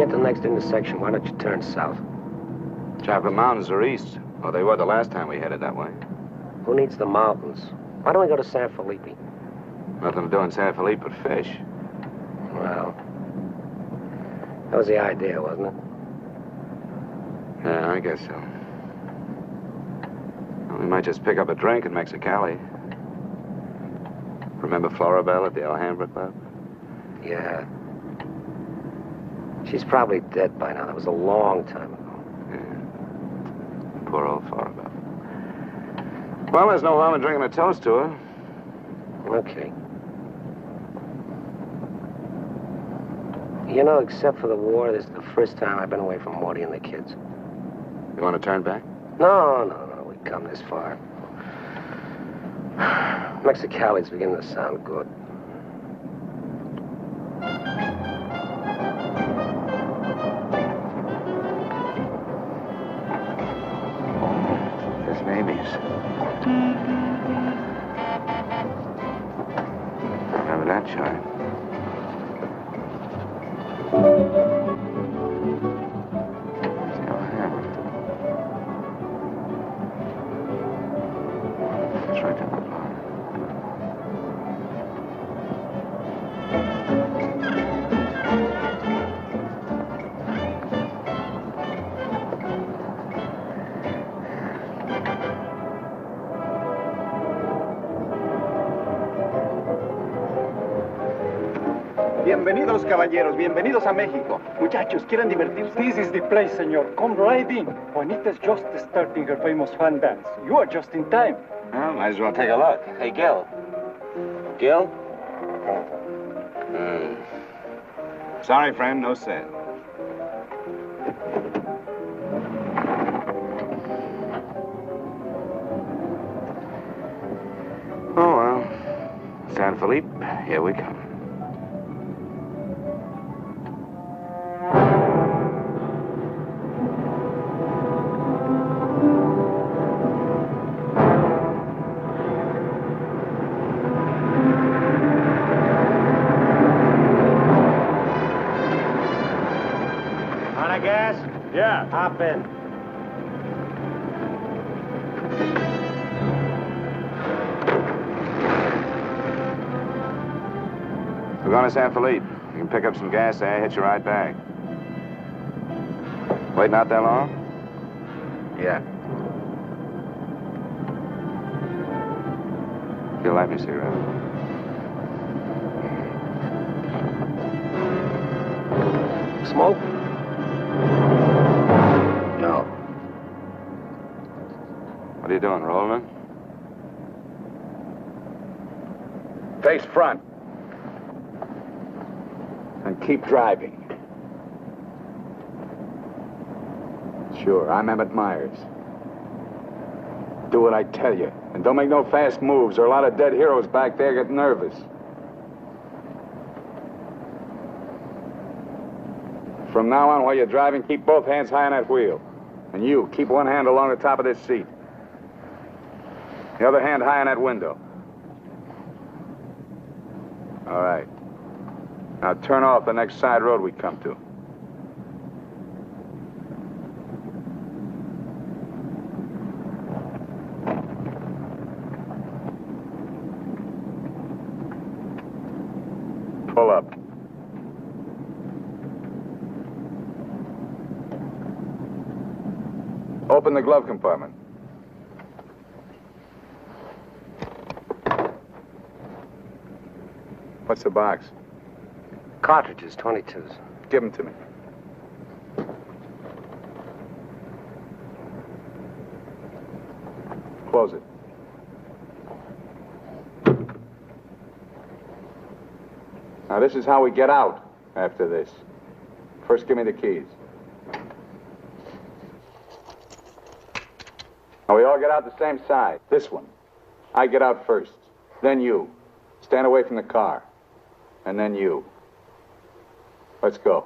get to the next intersection, why don't you turn south? Chocolate Mountains are east. Well, they were the last time we headed that way. Who needs the mountains? Why don't we go to San Felipe? Nothing to do in San Felipe but fish. Well, that was the idea, wasn't it? Yeah, I guess so. Well, we might just pick up a drink in Mexicali. Remember Floribel at the Alhambra Club? Yeah. She's probably dead by now. That was a long time ago. Yeah. Poor old Floribel. Well, there's no harm in drinking a toast to her. Okay. You know, except for the war, this is the first time I've been away from Morty and the kids. You want to turn back? No. We've come this far. Mexicali's beginning to sound good. There's babies. Remember that chime? It's right down the block. Bienvenidos, caballeros. Bienvenidos a México. Muchachos, ¿quieren divertirse? This is the place, senor. Come right in. Juanita's just starting her famous fan dance. You are just in time. Well, might as well take a look. Hey, Gil. Gil? Sorry, friend, no sale. Oh, well. San Felipe, here we come. Yeah. Hop in. We're going to San Felipe. You can pick up some gas there, hitch a ride back. Waiting out that long? Yeah. You'll light me a cigarette. Smoke? No. What are you doing, rolling? Face front. And keep driving. Sure, I'm Emmett Myers. Do what I tell you. And don't make no fast moves, or a lot of dead heroes back there get nervous. From now on, while you're driving, keep both hands high on that wheel. And you, keep one hand along the top of this seat. The other hand high on that window. All right. Now turn off the next side road we come to. Pull up. Open the glove compartment. What's the box? Cartridges, 22s. Give them to me. Close it. Now, this is how we get out after this. First, give me the keys. Now, we all get out the same side. This one. I get out first. Then you. Stand away from the car. And then you. Let's go.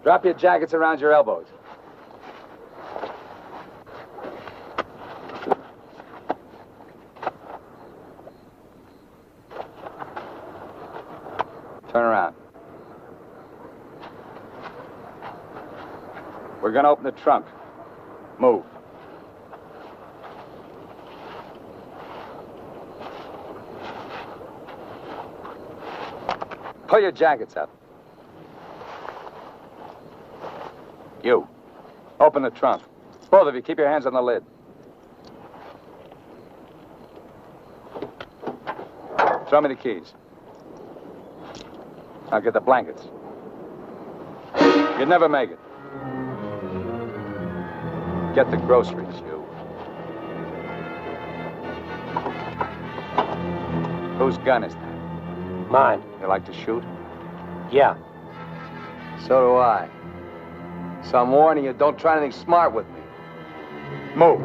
Drop your jackets around your elbows. We're gonna open the trunk. Move. Pull your jackets up. You. Open the trunk. Both of you, keep your hands on the lid. Throw me the keys. I'll get the blankets. You'd never make it. Get the groceries, you. Whose gun is that? Mine. You like to shoot? Yeah. So do I. So I'm warning you, don't try anything smart with me. Move.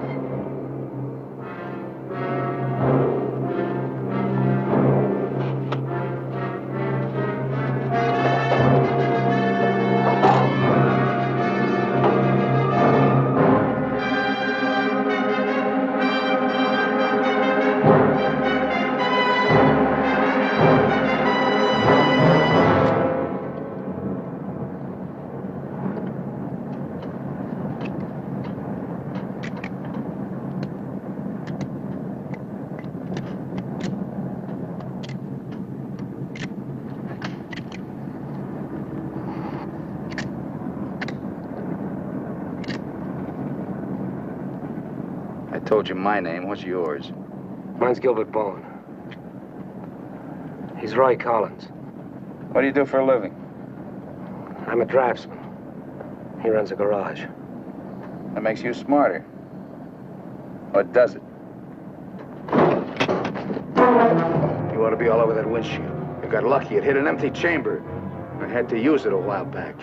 I told you my name. What's yours? Mine's Gilbert Bowen. He's Roy Collins. What do you do for a living? I'm a draftsman. He runs a garage. That makes you smarter. Or does it? You ought to be all over that windshield. You got lucky. It hit an empty chamber. I had to use it a while back.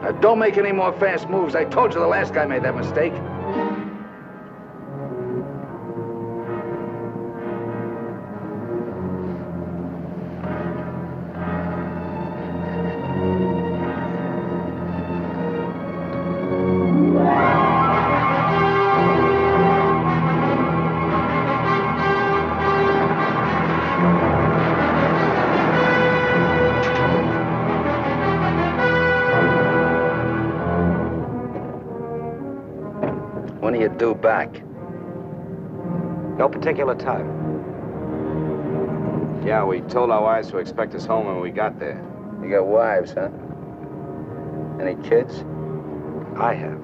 Now, don't make any more fast moves. I told you the last guy made that mistake. When are you due back? No particular time. Yeah, we told our wives to expect us home when we got there. You got wives, huh? Any kids? I have.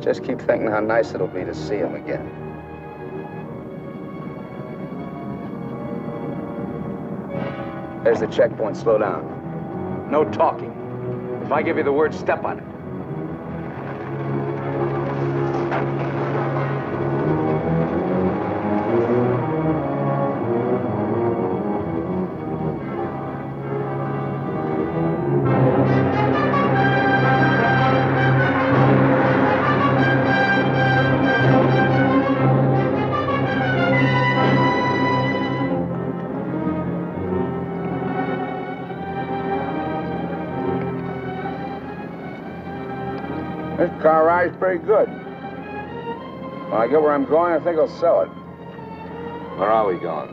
Just keep thinking how nice it'll be to see them again. There's the checkpoint. Slow down. No talking. If I give you the word, step on it. This car ride's pretty good. When I get where I'm going, I think I'll sell it. Where are we going?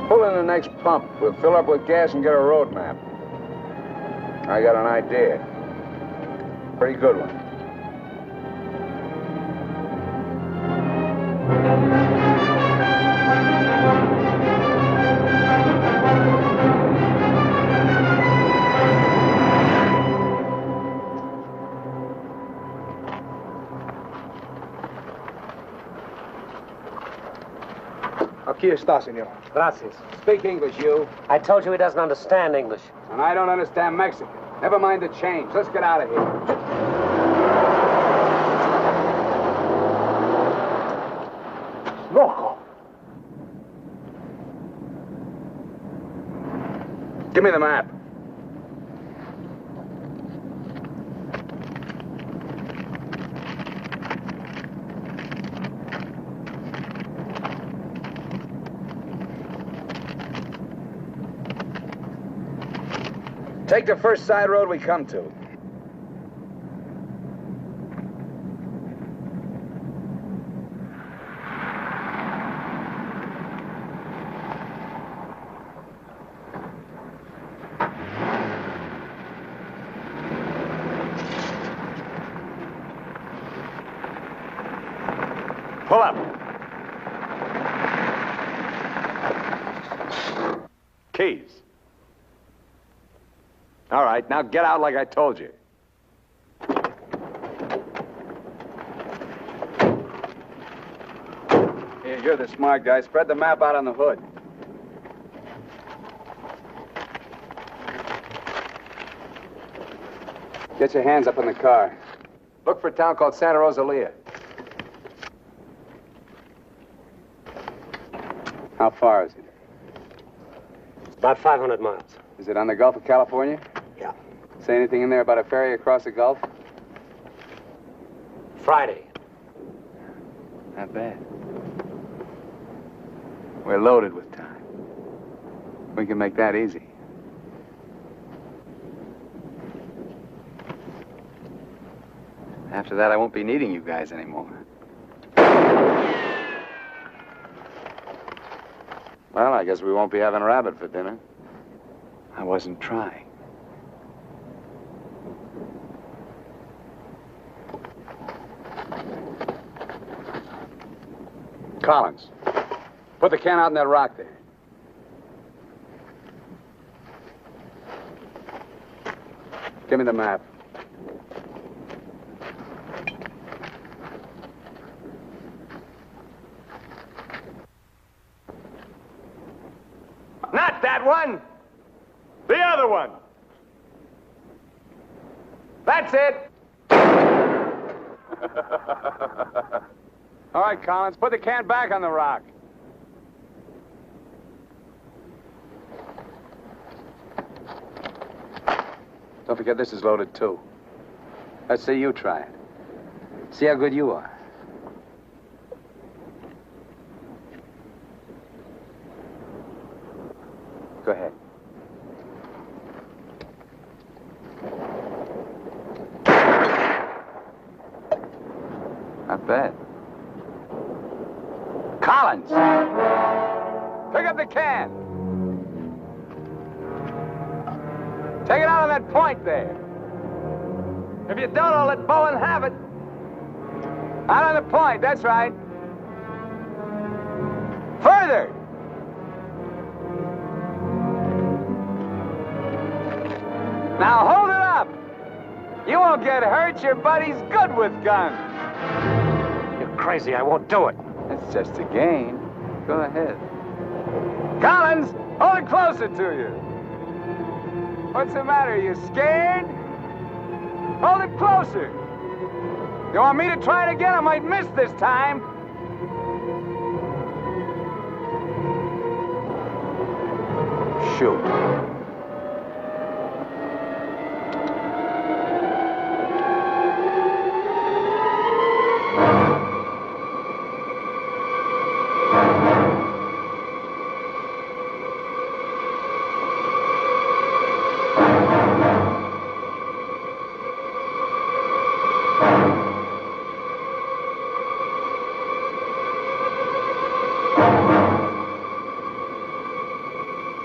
Pull in the next pump. We'll fill up with gas and get a road map. I got an idea. Pretty good one. Aquí está, señor. Gracias. Speak English, you. I told you he doesn't understand English. And I don't understand Mexican. Never mind the change. Let's get out of here. Loco. Give me the map. Take the first side road we come to. Pull up. Keys. All right, now get out like I told you. Here, you're the smart guy. Spread the map out on the hood. Get your hands up in the car. Look for a town called Santa Rosalia. How far is it? About 500 miles. Is it on the Gulf of California? Yeah. Say anything in there about a ferry across the Gulf? Friday. Not bad. We're loaded with time. We can make that easy. After that, I won't be needing you guys anymore. Well, I guess we won't be having rabbit for dinner. I wasn't trying. Collins, put the can out in that rock there. Give me the map. Not that one. The other one. That's it. All right, Collins, put the can back on the rock. Don't forget this is loaded, too. Let's see you try it. See how good you are. Go ahead. Not bad. Collins! Pick up the can! Take it out on that point there. If you don't, I'll let Bowen have it. Out on the point, that's right. Further! Now hold it up! You won't get hurt, your buddy's good with guns. You're crazy, I won't do it. It's just a game. Go ahead. Collins, hold it closer to you. What's the matter? You scared? Hold it closer. You want me to try it again? I might miss this time. Shoot.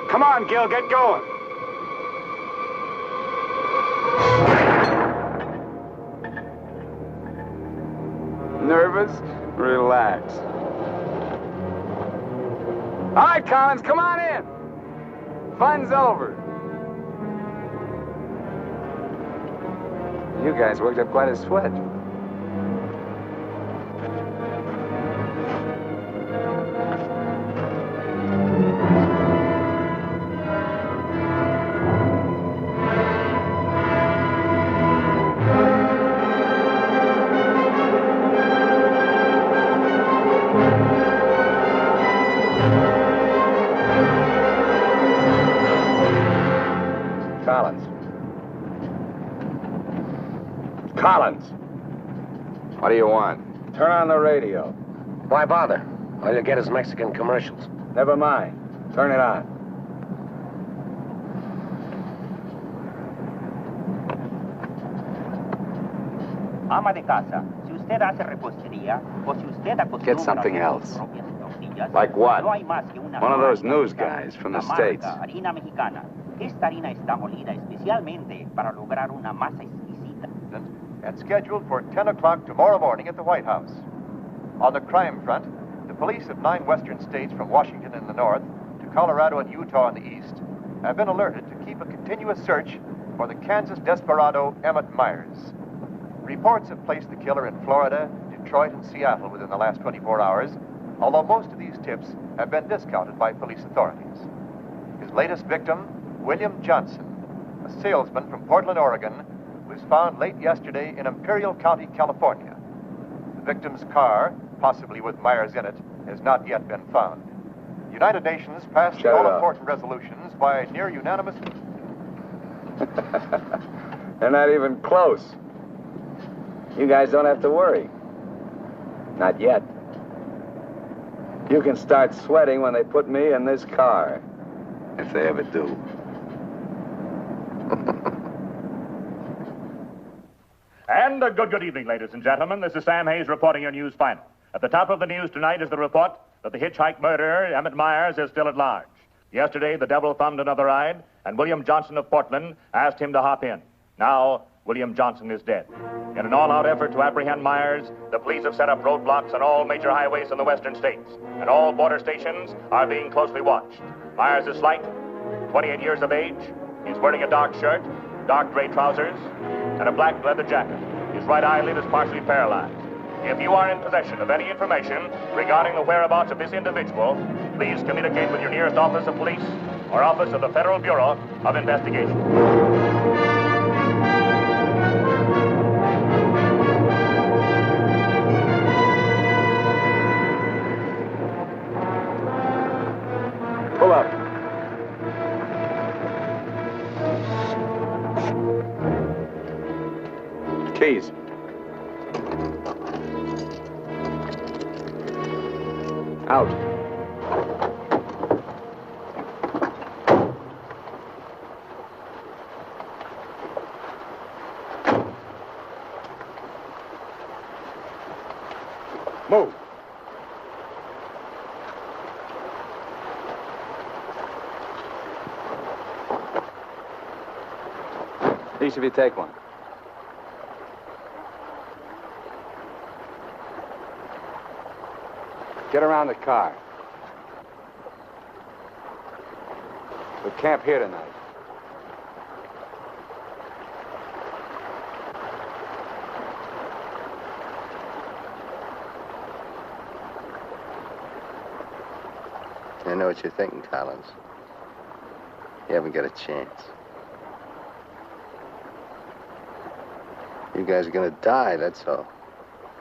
Come on, Gil, get going. Nervous? Relax. All right, Collins, come on in. Fun's over. You guys worked up quite a sweat. Collins. What do you want? Turn on the radio. Why bother? All you'll get is Mexican commercials. Never mind. Turn it on. Ama de casa, si usted hace repostería o si usted acostumbra Get something a else. sus propias tortillas, Like what? no hay más que una One of those marca news única, guys from the la marca States. harina mexicana. Esta harina está molida especialmente para lograr una masa exquisita. And scheduled for 10 o'clock tomorrow morning at the White House. On the crime front, the police of 9 western states from Washington in the north to Colorado and Utah in the east have been alerted to keep a continuous search for the Kansas desperado Emmett Myers. Reports have placed the killer in Florida, Detroit, and Seattle within the last 24 hours, although most of these tips have been discounted by police authorities. His latest victim, William Johnson, a salesman from Portland, Oregon, was found late yesterday in Imperial County, California. The victim's car, possibly with Myers in it, has not yet been found. The United Nations passed all-important resolutions by near unanimous... They're not even close. You guys don't have to worry. Not yet. You can start sweating when they put me in this car. If they ever do. And a good evening, ladies and gentlemen. This is Sam Hayes reporting your news final. At the top of the news tonight is the report that the hitchhike murderer, Emmett Myers, is still at large. Yesterday, the devil thumbed another ride, and William Johnson of Portland asked him to hop in. Now, William Johnson is dead. In an all-out effort to apprehend Myers, the police have set up roadblocks on all major highways in the western states, and all border stations are being closely watched. Myers is slight, 28 years of age. He's wearing a dark shirt, dark gray trousers, and a black leather jacket. His right eyelid is partially paralyzed. If you are in possession of any information regarding the whereabouts of this individual, please communicate with your nearest office of police or office of the Federal Bureau of Investigation. Pull up. Keys. Out. Move. Each of you take one. Get around the car. We camp here tonight. I know what you're thinking, Collins. You haven't got a chance. You guys are gonna die, that's all.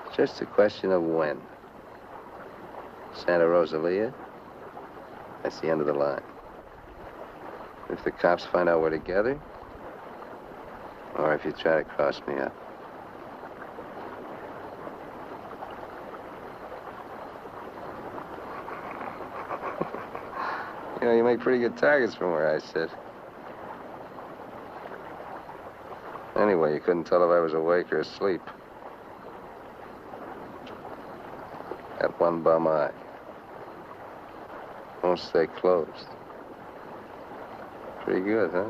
It's just a question of when. Santa Rosalia, that's the end of the line. If the cops find out we're together, or if you try to cross me up. You know, you make pretty good targets from where I sit. Anyway, you couldn't tell if I was awake or asleep. Got one bum eye. Won't stay closed. Pretty good, huh?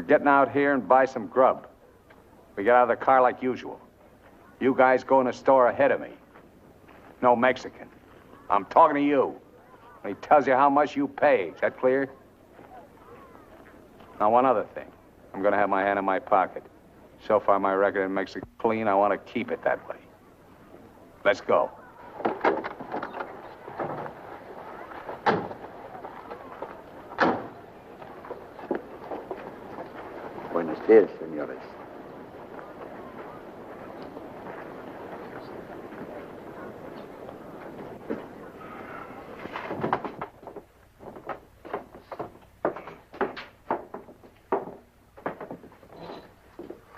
Getting out here and buy some grub. We get out of the car like usual. You guys go in the store ahead of me. No Mexican. I'm talking to you. And he tells you how much you pay. Is that clear? Now, one other thing. I'm gonna have my hand in my pocket. So far, my record makes it clean. I want to keep it that way. Let's go. Buenos días, señores.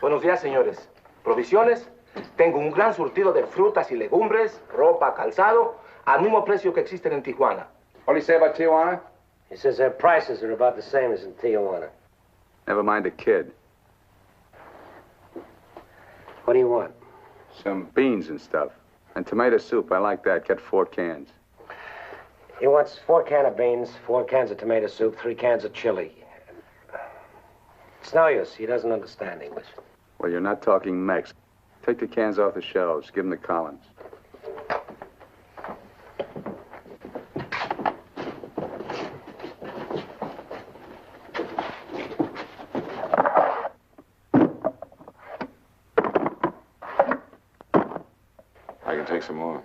Buenos días, señores. ¿Provisiones? Tengo un gran surtido de frutas y legumbres, ropa, calzado, al mismo precio que existen en Tijuana. What do you say about Tijuana? He says their prices are about the same as in Tijuana. Never mind the kid. What do you want? Some beans and stuff. And tomato soup. I like that. Get 4 cans. He wants 4 cans of beans, 4 cans of tomato soup, 3 cans of chili. It's no use. He doesn't understand English. Well, you're not talking Mex. Take the cans off the shelves. Give them to Collins. I can take some more.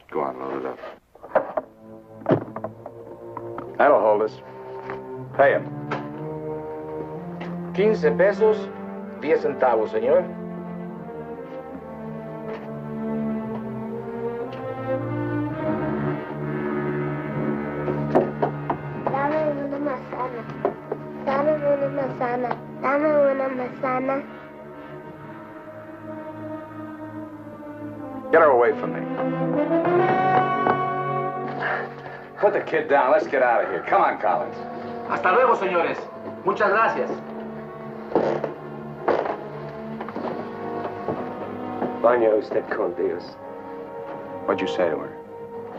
Go on, load it up. That'll hold us. Pay him. 15 pesos, 10 centavos, señor. Dame una manzana. Dame una manzana. Dame una manzana. Get her away from me. Put the kid down. Let's get out of here. Come on, Collins. Hasta luego, señores. Muchas gracias. Vaya usted con Dios. What'd you say to her?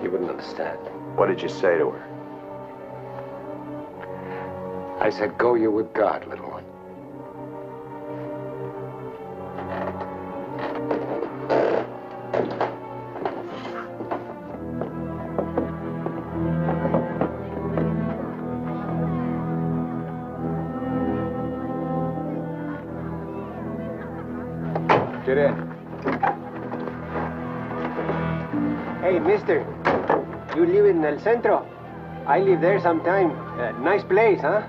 You wouldn't understand. What did you say to her? I said, go you with God, little one. Get in. Hey, mister. You live in El Centro? I live there sometime. Nice place, huh?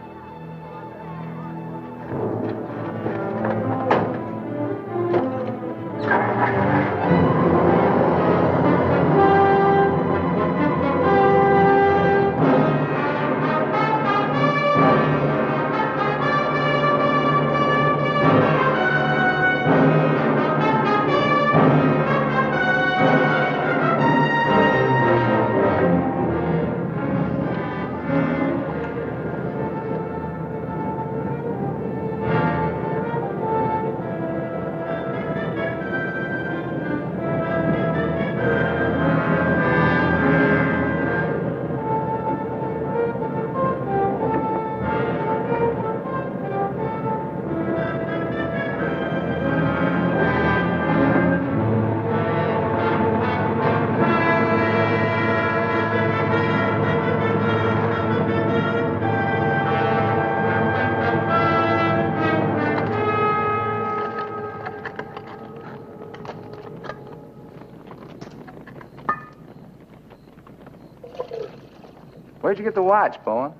Where'd you get the watch, Bowen?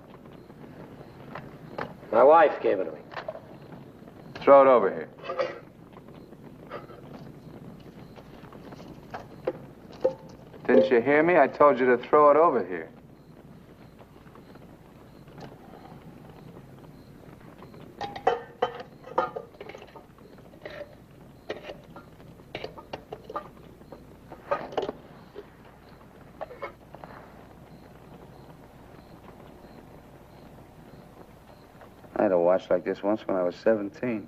My wife gave it to me. Throw it over here. Didn't you hear me? I told you to throw it over here. I had a watch like this once when I was 17.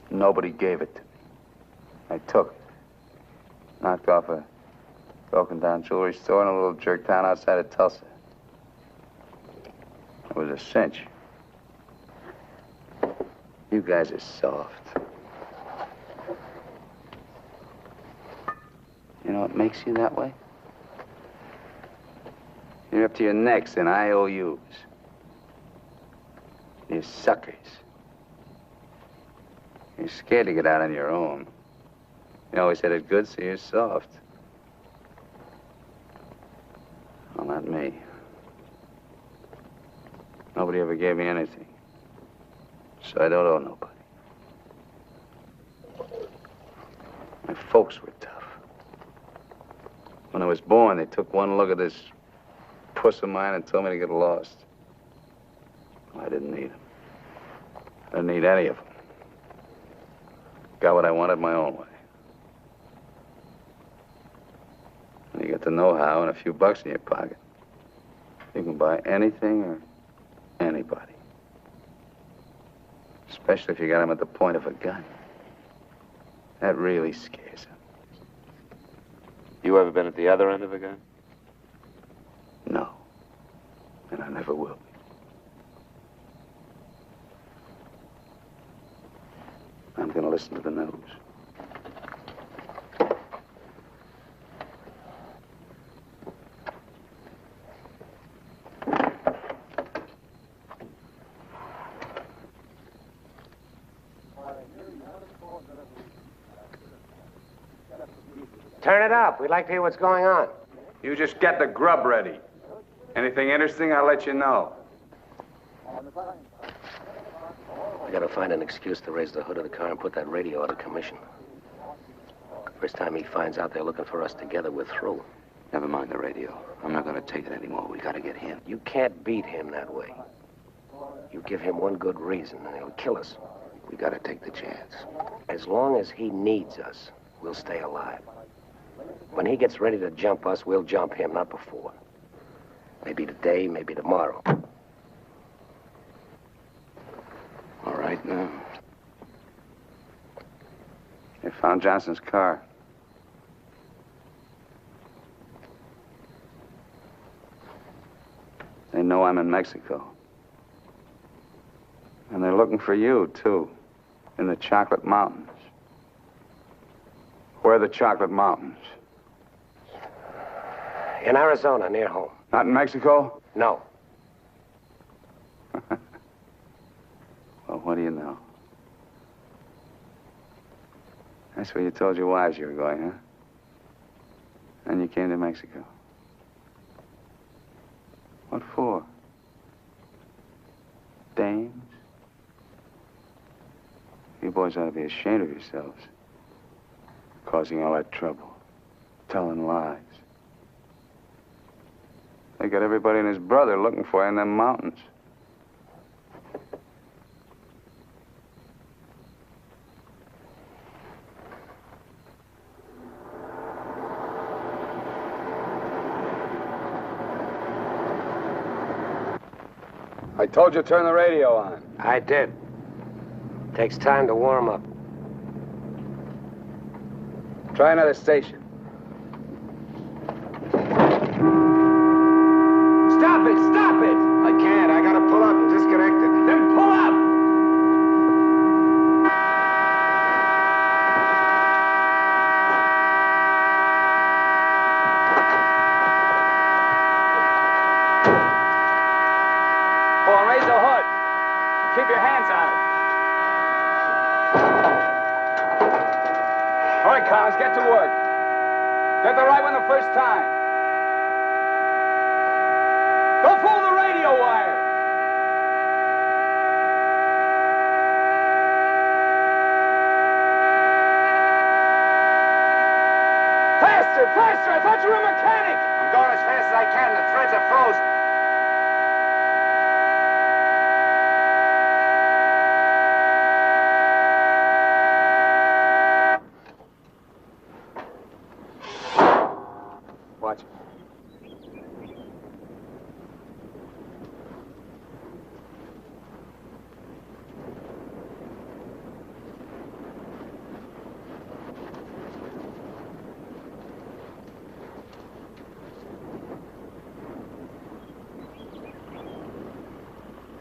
Nobody gave it to me. I took it. Knocked off a broken-down jewelry store in a little jerk town outside of Tulsa. It was a cinch. You guys are soft. You know what makes you that way? You're up to your necks in IOUs. You're suckers. You're scared to get out on your own. You always had it good, so you're soft. Well, not me. Nobody ever gave me anything. So I don't owe nobody. My folks were tough. When I was born, they took one look at this puss of mine and told me to get lost. Well, I didn't need them. I didn't need any of them. Got what I wanted my own way. And you get the know-how and a few bucks in your pocket. You can buy anything or anybody. Especially if you got them at the point of a gun. That really scares them. You ever been at the other end of a gun? No. And I never will be. I'm gonna listen to the news. Turn it up. We'd like to hear what's going on. You just get the grub ready. Anything interesting, I'll let you know. I gotta find an excuse to raise the hood of the car and put that radio out of commission. First time he finds out they're looking for us together, we're through. Never mind the radio. I'm not gonna take it anymore. We gotta get him. You can't beat him that way. You give him one good reason and he'll kill us. We gotta take the chance. As long as he needs us, we'll stay alive. When he gets ready to jump us, we'll jump him, not before. Maybe today, maybe tomorrow. All right, now. They found Johnson's car. They know I'm in Mexico. And they're looking for you, too, in the Chocolate Mountains. Where are the Chocolate Mountains? In Arizona, near home. Not in Mexico? No. Well, what do you know? That's where you told your wives you were going, huh? And you came to Mexico. What for? Dames? You boys ought to be ashamed of yourselves. Causing all that trouble. Telling lies. They got everybody and his brother looking for you in them mountains. I told you to turn the radio on. I did. Takes time to warm up. Try another station. Stop it! Stop it! I can't. I gotta pull up and disconnect it. Then pull up! Oh, and raise the hood. Keep your hands on it. All right, Collins, get to work. Get the right one the first time. Don't fool the radio wire. Faster, faster! I thought you were a mechanic. I'm going as fast as I can. The threads are frozen. Watch it.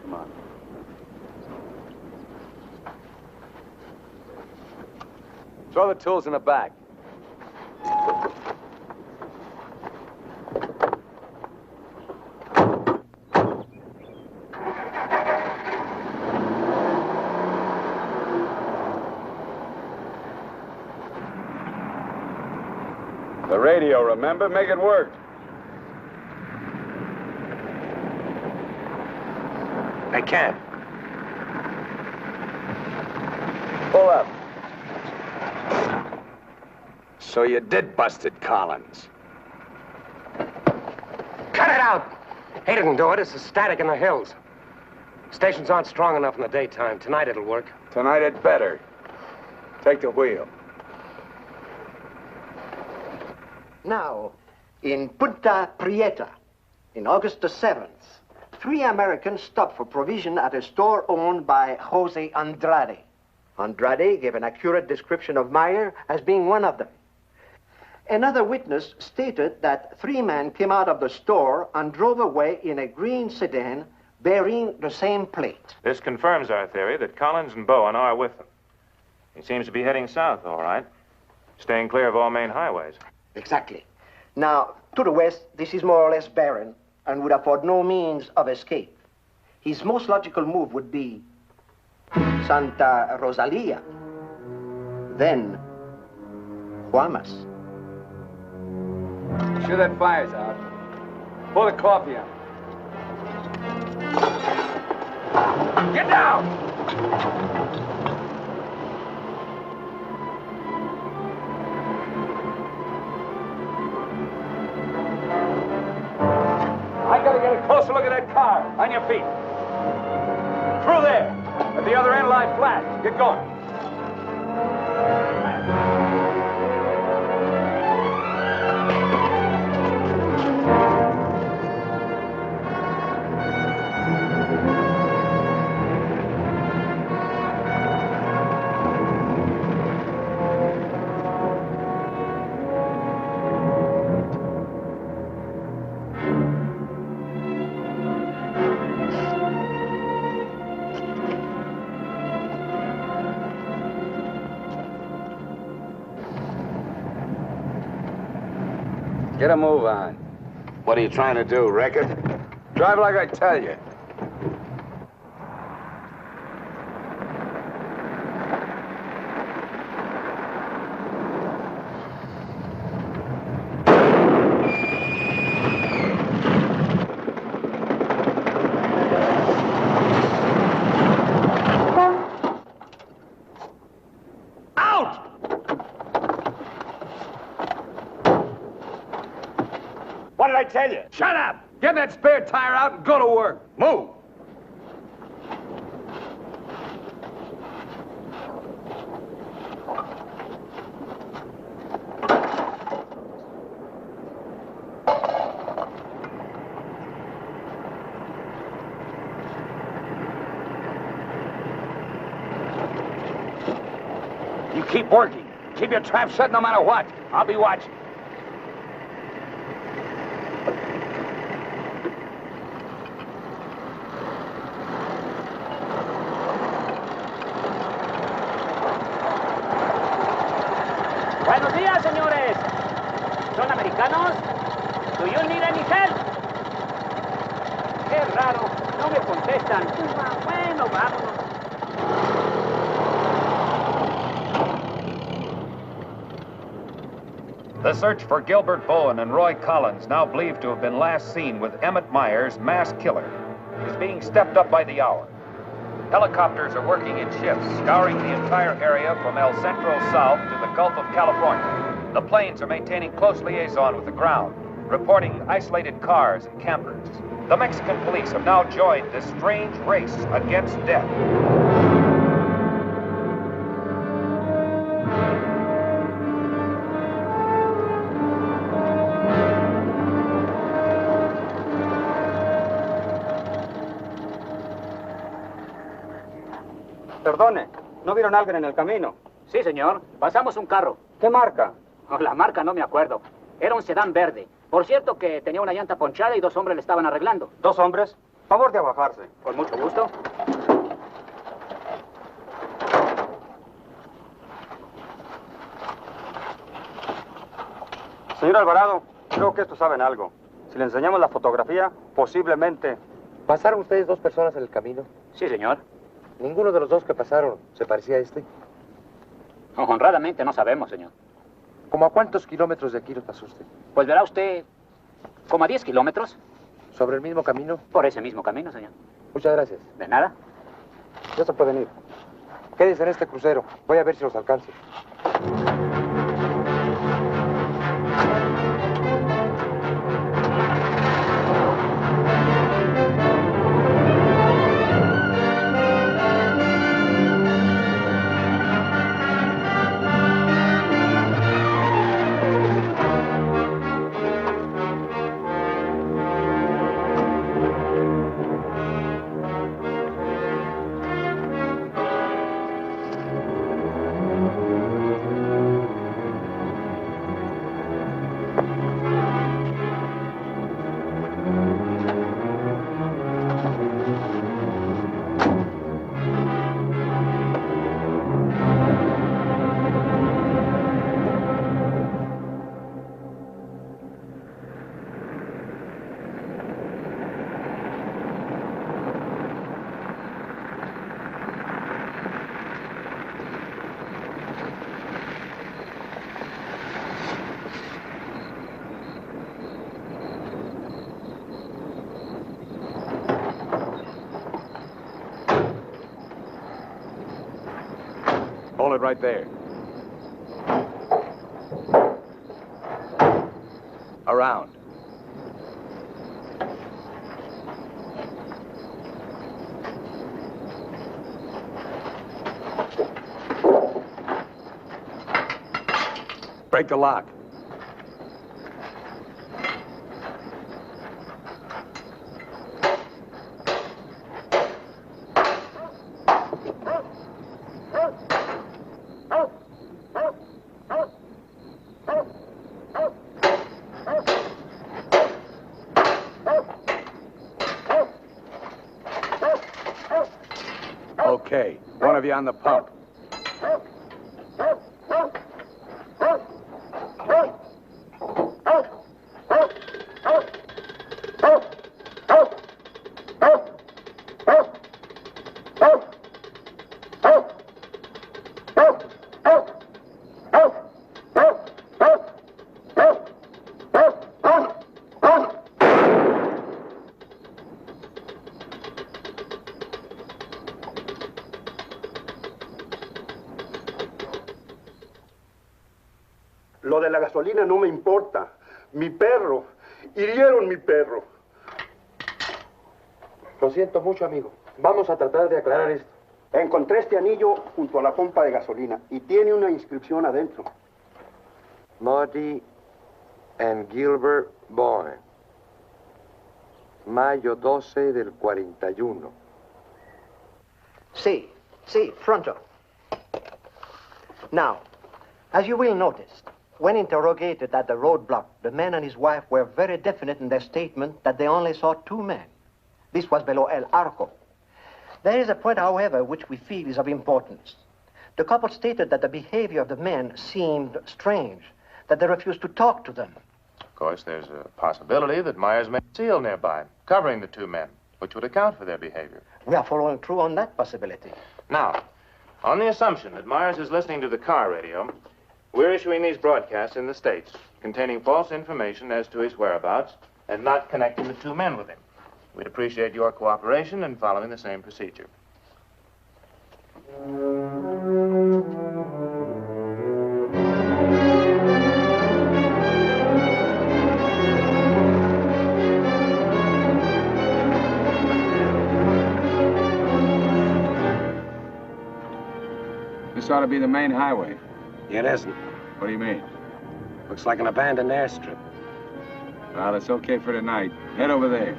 Come on. Throw the tools in the back. The radio, remember? Make it work. They can't. Pull up. So you did bust it, Collins. Cut it out! He didn't do it. It's the static in the hills. Stations aren't strong enough in the daytime. Tonight it'll work. Tonight it better. Take the wheel. Now, in Punta Prieta, in August the 7th, 3 Americans stopped for provision at a store owned by Jose Andrade. Andrade gave an accurate description of Meyer as being one of them. Another witness stated that 3 men came out of the store and drove away in a green sedan bearing the same plate. This confirms our theory that Collins and Bowen are with them. He seems to be heading south, all right, staying clear of all main highways. Exactly. Now, to the west, this is more or less barren and would afford no means of escape. His most logical move would be Santa Rosalia, then Guamas. Sure that fire's out. Pour the coffee on. Get down! I gotta get a closer look at that car. On your feet. Through there. At the other end, lie flat. Get going. Get a move on. What are you trying to do, wreck it? Drive like I tell you. What did I tell you? Shut up! Get that spare tire out and go to work. Move! You keep working. Keep your trap shut no matter what. I'll be watching. Buenos días, señores. ¿Son americanos? Do you need any help? Qué raro, no me contestan. Bueno, vámonos. The search for Gilbert Bowen and Roy Collins, now believed to have been last seen with Emmett Myers, mass killer, is being stepped up by the hour. Helicopters are working in shifts, scouring the entire area from El Centro south to the Gulf of California. The planes are maintaining close liaison with the ground, reporting isolated cars and campers. The Mexican police have now joined this strange race against death. Perdone, ¿no vieron a alguien en el camino? Sí, señor. Pasamos un carro. ¿Qué marca? Oh, la marca no me acuerdo. Era un sedán verde. Por cierto que tenía una llanta ponchada y 2 hombres le estaban arreglando. ¿2 hombres? Favor de abajarse. Con mucho gusto. Señor Alvarado, creo que estos saben algo. Si le enseñamos la fotografía, posiblemente... ¿Pasaron ustedes 2 personas en el camino? Sí, señor. ¿Ninguno de los 2 que pasaron se parecía a este? Honradamente no sabemos, señor. ¿Cómo a cuántos kilómetros de aquí nos pasó usted? Pues verá usted, como a 10 kilómetros. ¿Sobre el mismo camino? Por ese mismo camino, señor. Muchas gracias. De nada. Ya se pueden ir. Quédense en este crucero. Voy a ver si los alcanzo. Hold it right there. Around. Break the lock. Okay, one of you on the pump. Lo de la gasolina no me importa. Mi perro. Hirieron mi perro. Lo siento mucho, amigo. Vamos a tratar de aclarar esto. Encontré este anillo junto a la pompa de gasolina y tiene una inscripción adentro. Maudie and Gilbert Bowen. Mayo 12 del 41. Sí, pronto. Now, as you will notice, when interrogated at the roadblock, the man and his wife were very definite in their statement that they only saw two men. This was below El Arco. There is a point, however, which we feel is of importance. The couple stated that the behavior of the men seemed strange, that they refused to talk to them. Of course, there's a possibility that Myers may have a seal nearby, covering the two men, which would account for their behavior. We are following through on that possibility. Now, on the assumption that Myers is listening to the car radio, we're issuing these broadcasts in the States, containing false information as to his whereabouts and not connecting the two men with him. We'd appreciate your cooperation in following the same procedure. This ought to be the main highway. It isn't. What do you mean? Looks like an abandoned airstrip. Well, it's okay for tonight. Head over there.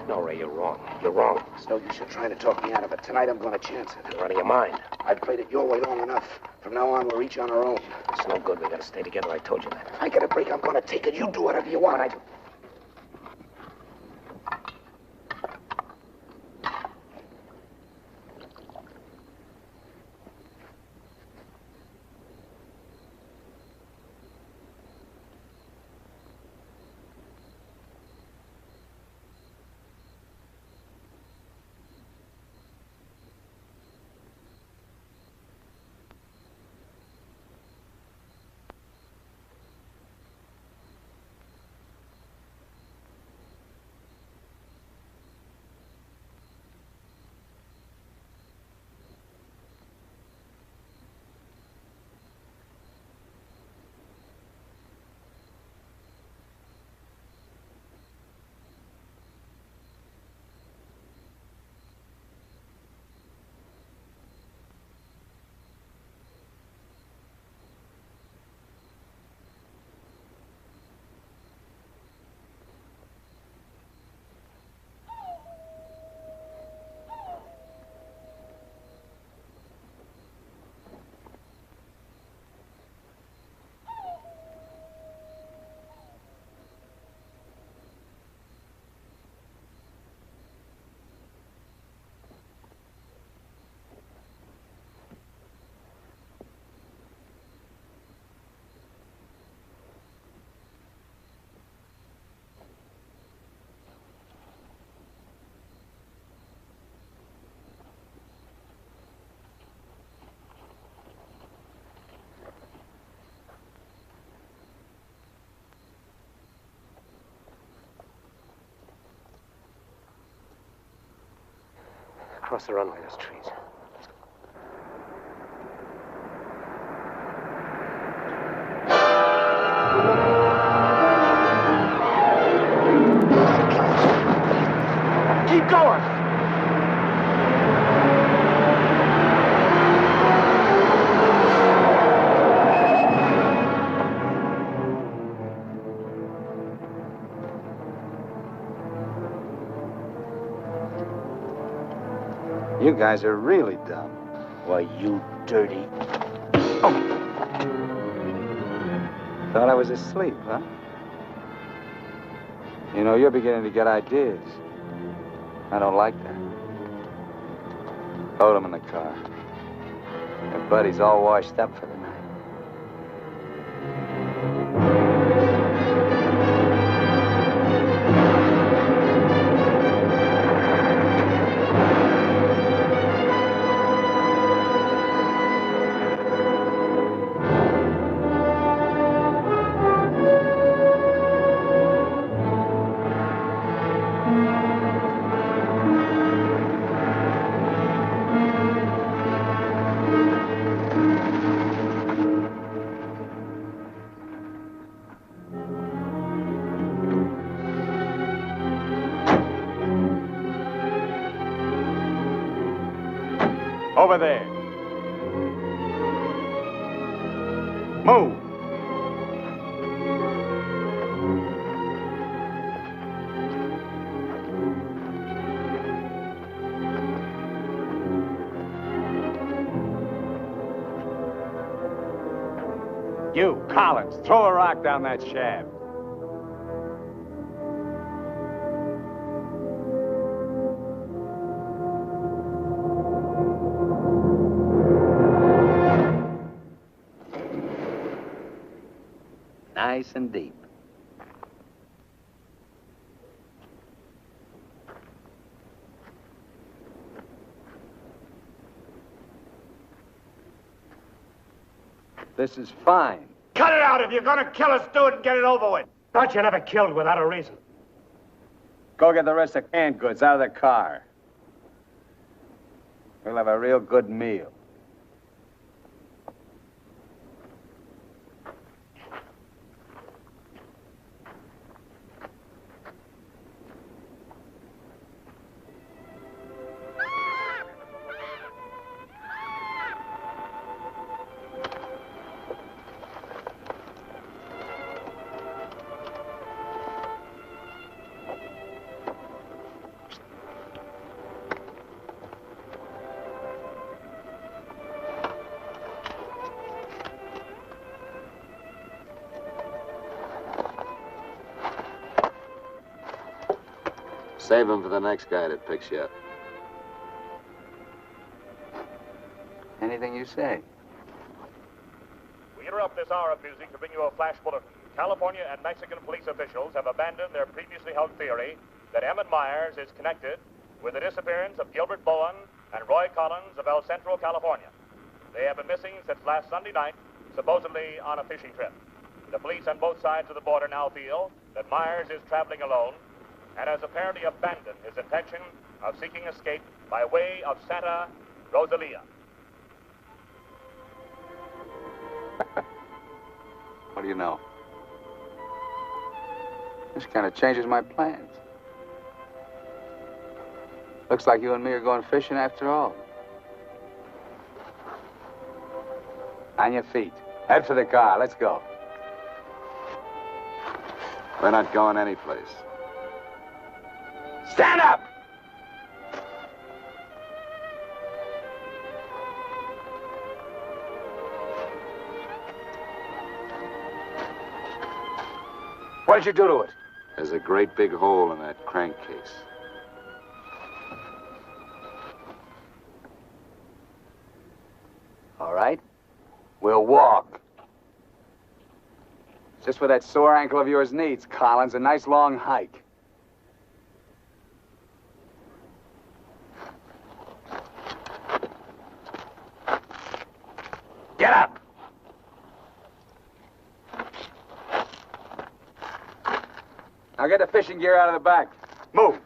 No, Ray, you're wrong. You're wrong. It's no use you trying to talk me out of it. Tonight I'm going to chance it. You're out of your mind. I've played it your way long enough. From now on, we're each on our own. It's no good. We gotta stay together. I told you that. If I get a break, I'm going to take it. You do whatever you want. across the runway, those trees. Keep going! You guys are really dumb. Why, you dirty... Thought I was asleep, huh? You know, you're beginning to get ideas. I don't like that. Hold him in the car. Your buddy's all washed up for the night. Over there. Move. You, Collins, throw a rock down that shaft. Nice and deep. This is fine. Cut it out. If you're gonna kill us, do it and get it over with. Thought you never killed without a reason. Go get the rest of canned goods out of the car. We'll have a real good meal. Save him for the next guy that picks you up. Anything you say. We interrupt this hour of music to bring you a flash bulletin. California and Mexican police officials have abandoned their previously held theory that Emmett Myers is connected with the disappearance of Gilbert Bowen and Roy Collins of El Centro, California. They have been missing since last Sunday night, supposedly on a fishing trip. The police on both sides of the border now feel that Myers is traveling alone and has apparently abandoned his intention of seeking escape by way of Santa Rosalia. What do you know? This kind of changes my plans. Looks like you and me are going fishing after all. On your feet. Head for the car. Let's go. We're not going anyplace. Stand up! What did you do to it? There's a great big hole in that crankcase. All right. We'll walk. Just what that sore ankle of yours needs, Collins. A nice long hike. Get up! Now get the fishing gear out of the back. Move.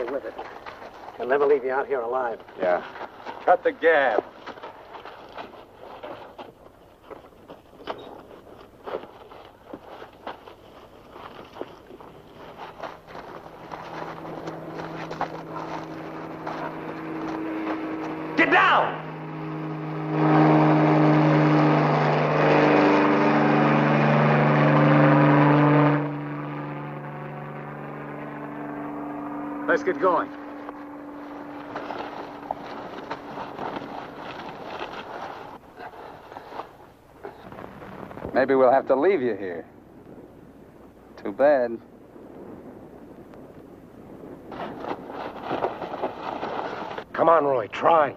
stay with it. He'll never leave you out here alive. Yeah. Cut the gab. Get down! Let's get going. Maybe we'll have to leave you here. Too bad. Come on, Roy, try.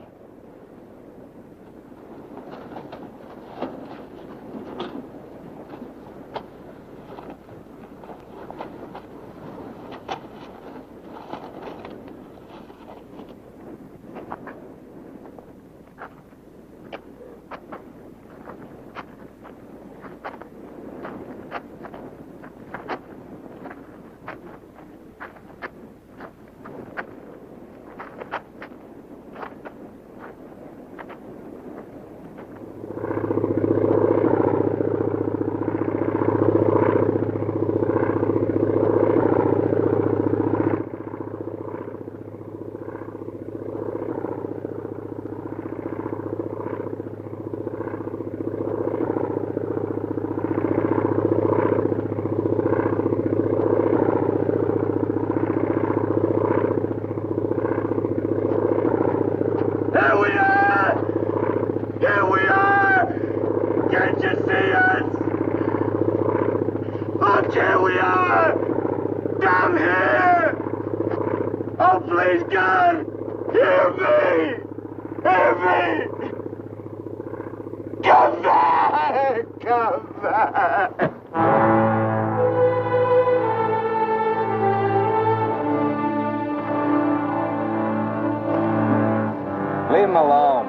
Leave him alone.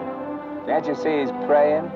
Can't you see he's praying?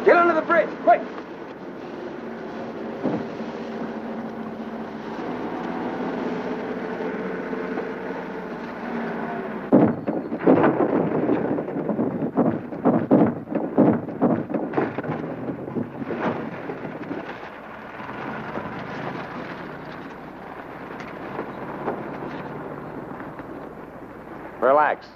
Get under the bridge, quick! Relax.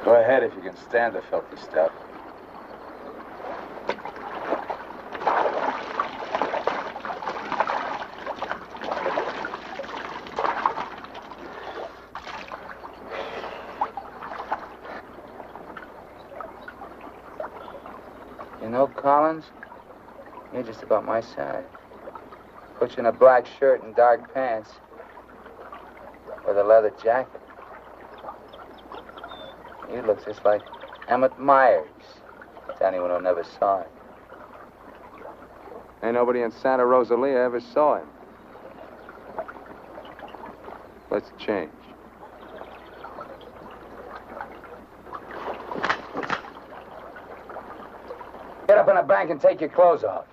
Go ahead if you can stand the filthy stuff. You know, Collins, you're just about my size. Put you in a black shirt and dark pants with a leather jacket. You look just like Emmett Myers, to anyone who never saw him. Ain't nobody in Santa Rosalia ever saw him. Let's change. in a bank and take your clothes off.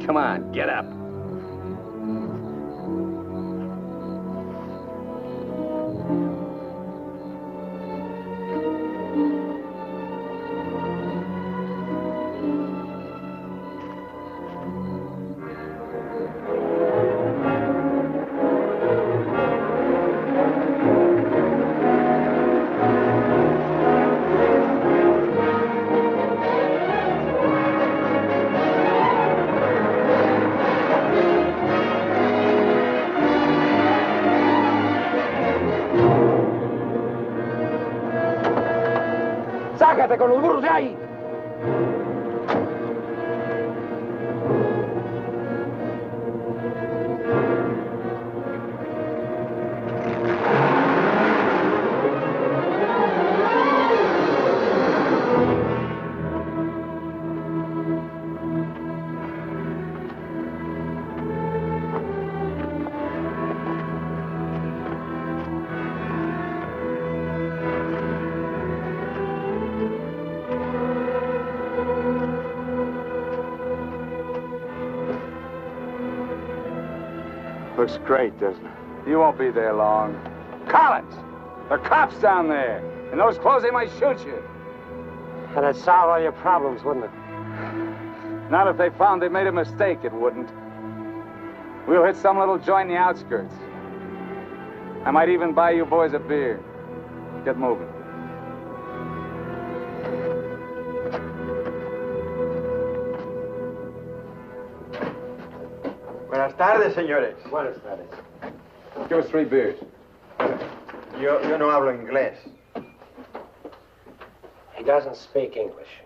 Come on, get up. ¡Sácate con los burros de ahí! Looks great, doesn't it? You won't be there long. Collins! There are cops down there. In those clothes, they might shoot you. That'd solve all your problems, wouldn't it? Not if they found they made a mistake, it wouldn't. We'll hit some little joint in the outskirts. I might even buy you boys a beer. Get moving. Buenas tardes, señores. Buenas tardes. Give us 3 beers. Yo no hablo inglés. He doesn't speak English.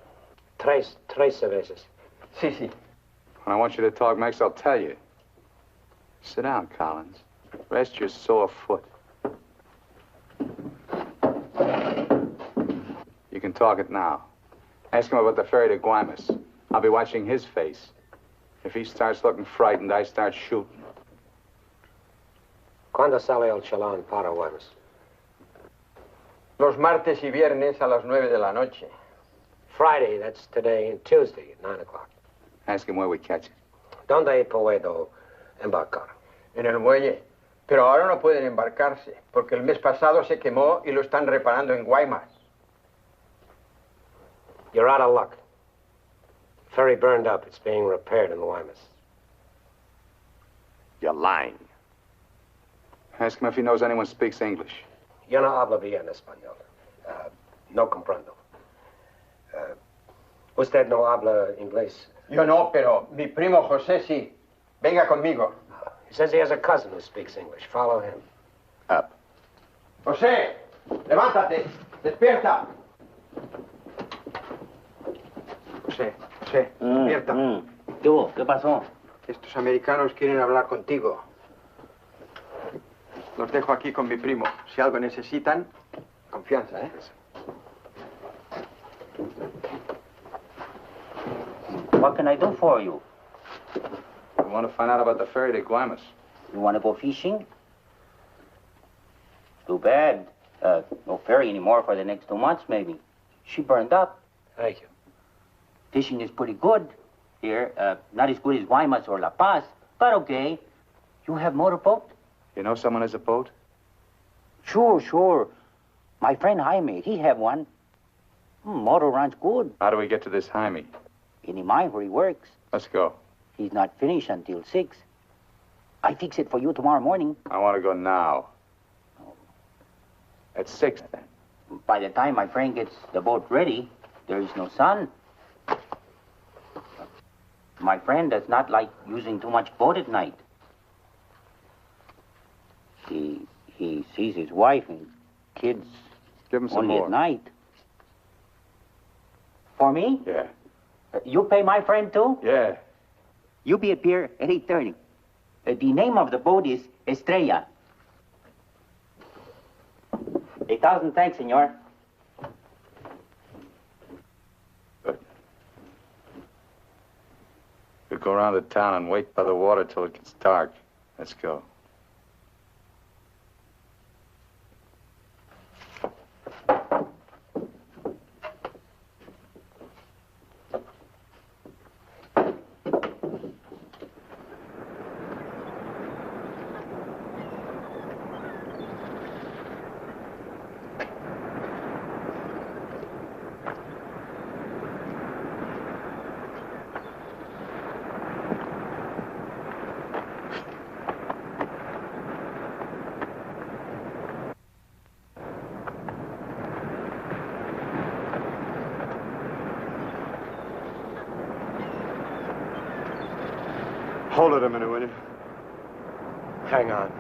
Tres cervezas. Sí, sí. When I want you to talk next, I'll tell you. Sit down, Collins. Rest your sore foot. You can talk it now. Ask him about the ferry to Guaymas. I'll be watching his face. If he starts looking frightened, I start shooting. ¿Cuándo sale el chalán para Guaymas? Los martes y viernes a las 9 de la noche. Friday, that's today, and Tuesday at 9 o'clock. Ask him where we catch it. ¿Dónde puedo embarcar? En el muelle. Pero ahora no pueden embarcarse, porque el mes pasado se quemó y lo están reparando en Guaymas. You're out of luck. Ferry burned up. It's being repaired in Guaymas. You're lying. Ask him if he knows anyone speaks English. Yo no hablo bien español. No comprendo. Usted no habla inglés. Yo no, pero mi primo José sí. Venga conmigo. He says he has a cousin who speaks English. Follow him. Up. José, levántate. Despierta. José, despierta. ¿Qué hubo? ¿Qué pasó? Estos americanos quieren hablar contigo. Los dejo aquí con mi primo. Si algo necesitan, confianza, ¿eh? What can I do for you? We want to find out about the ferry to Guaymas. You want to go fishing? Too bad. No ferry anymore for the next 2 months, maybe. She burned up. Thank you. Fishing is pretty good here. Not as good as Guaymas or La Paz, but okay. You have motorboat? You know someone has a boat? Sure. My friend Jaime, he have one. Motor runs good. How do we get to this Jaime? In the mine where he works. Let's go. He's not finished until 6. I fix it for you tomorrow morning. I want to go now. At 6, then. By the time my friend gets the boat ready, there is no sun. My friend does not like using too much boat at night. He sees his wife and kids Give him some only more. at night. For me? Yeah. You pay my friend too? Yeah. You be at pier at 8:30. The name of the boat is Estrella. 1,000 thanks, senor. Good. We'll go around the town and wait by the water till it gets dark. Let's go. Hold it a minute, will you? Hang on.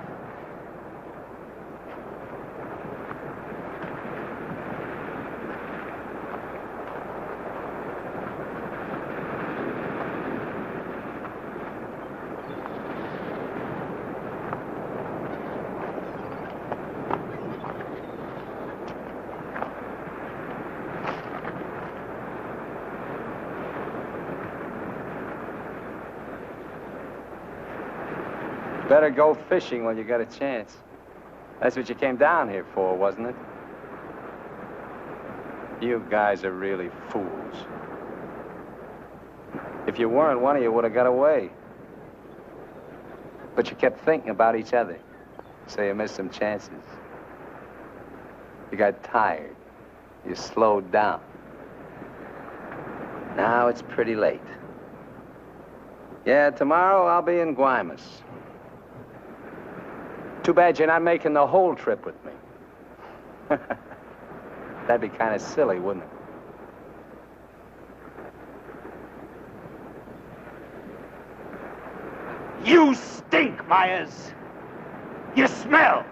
Better go fishing when you got a chance. That's what you came down here for, wasn't it? You guys are really fools. If you weren't, one of you would have got away. But you kept thinking about each other, so you missed some chances. You got tired. You slowed down. Now it's pretty late. Yeah, tomorrow I'll be in Guaymas. Too bad you're not making the whole trip with me. That'd be kind of silly, wouldn't it? You stink, Myers. You smell,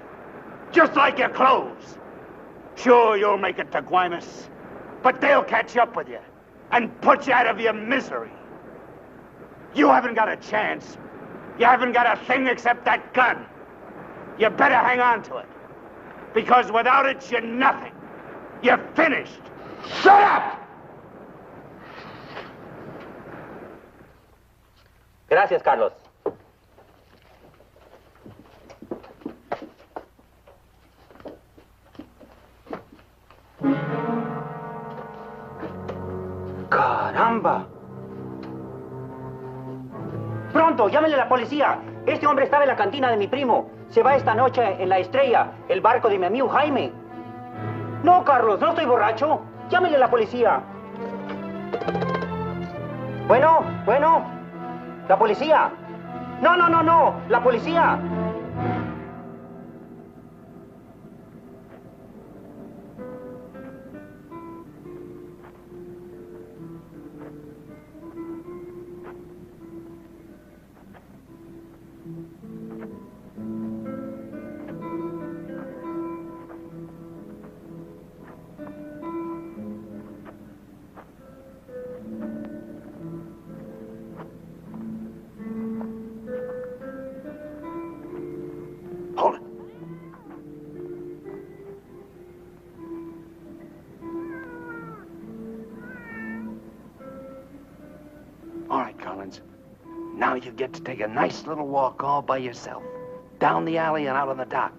just like your clothes. Sure, you'll make it to Guaymas, but they'll catch up with you and put you out of your misery. You haven't got a chance. You haven't got a thing except that gun. You better hang on to it, because without it, you're nothing. You're finished. Shut up! Gracias, Carlos. ¡Caramba! Pronto, llámenle a la policía. Este hombre estaba en la cantina de mi primo. Se va esta noche en la Estrella, el barco de mi amigo Jaime. No, Carlos, no estoy borracho. Llámenle a la policía. Bueno, la policía. No, la policía. All right, Collins. Now you get to take a nice little walk all by yourself. Down the alley and out on the dock.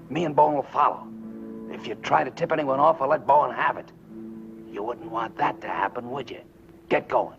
Me and Bowen will follow. If you try to tip anyone off, I'll let Bowen have it. You wouldn't want that to happen, would you? Get going.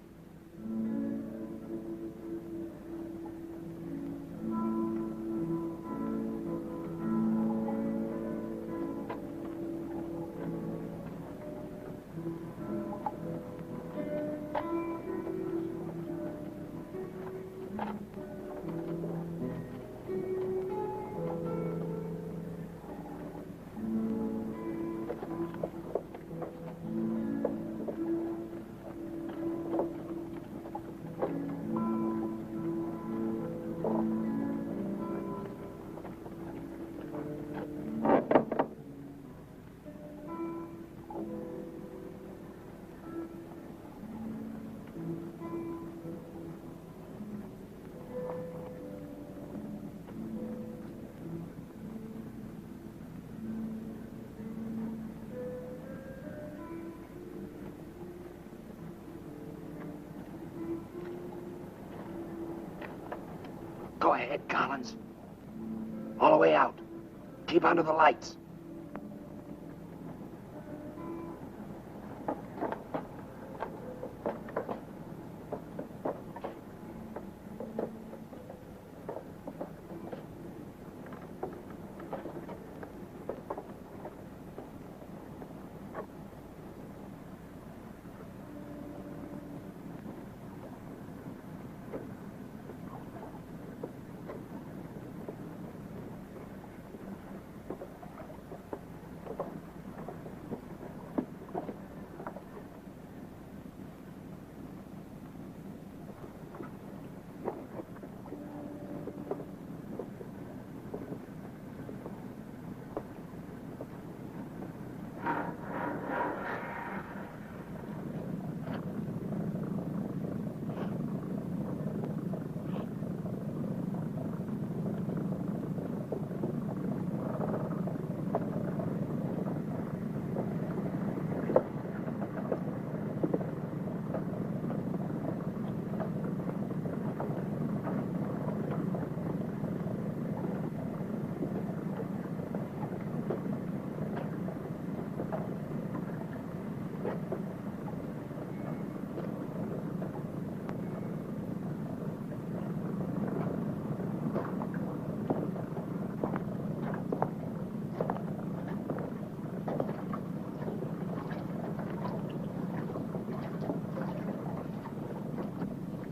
Go ahead, Collins. All the way out. Keep under the lights.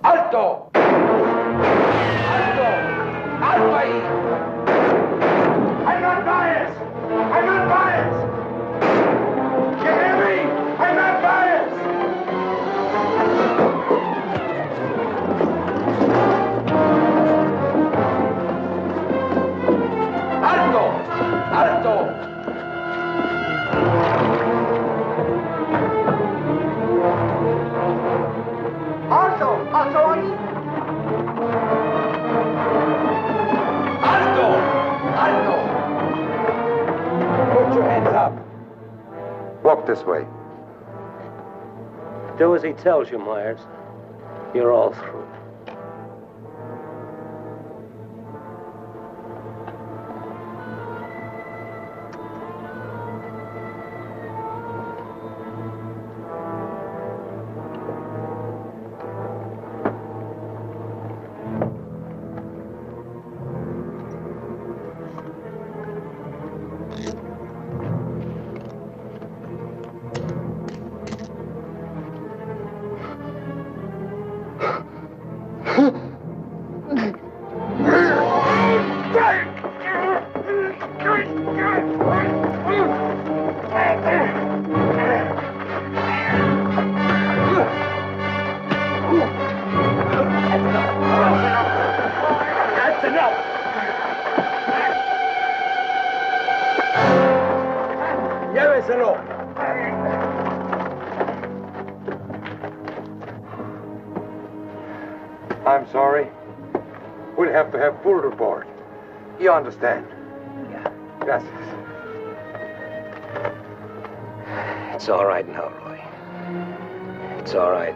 ¡Alto! ¡Alto! ¡Alto ahí! I'm not biased! I'm not biased! You hear me? I'm not biased! ¡Alto! ¡Alto! Also ahí. ¡Alto! ¡Alto! Put your hands up. Walk this way. Do as he tells you, Myers. You're all through. I'm sorry. We'll have to have full report. You understand? Yeah. Gracias. It's all right now, Roy. It's all right.